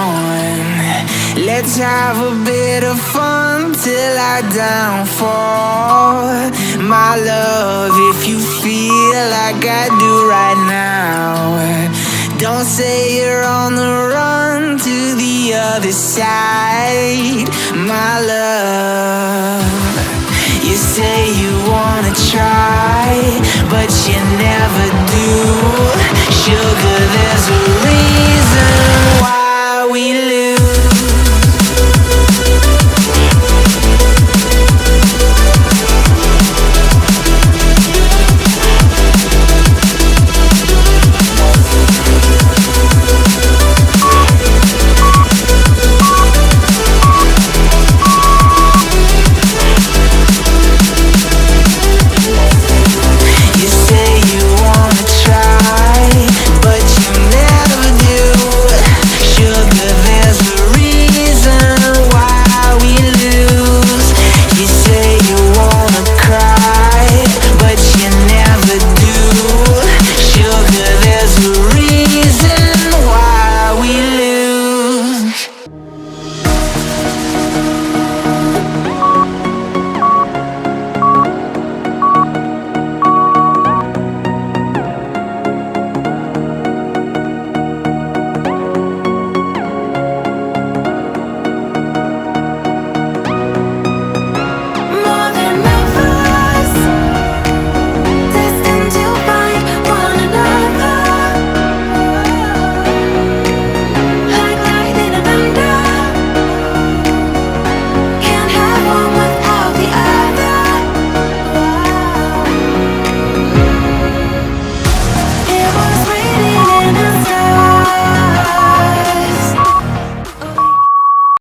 on. Let's have a bit of fun till our downfall. My love, if you feel like I do right now, don't say you're on the run to the other side. My love, you say you wanna try, but you never do. Sugar, there's a reason why we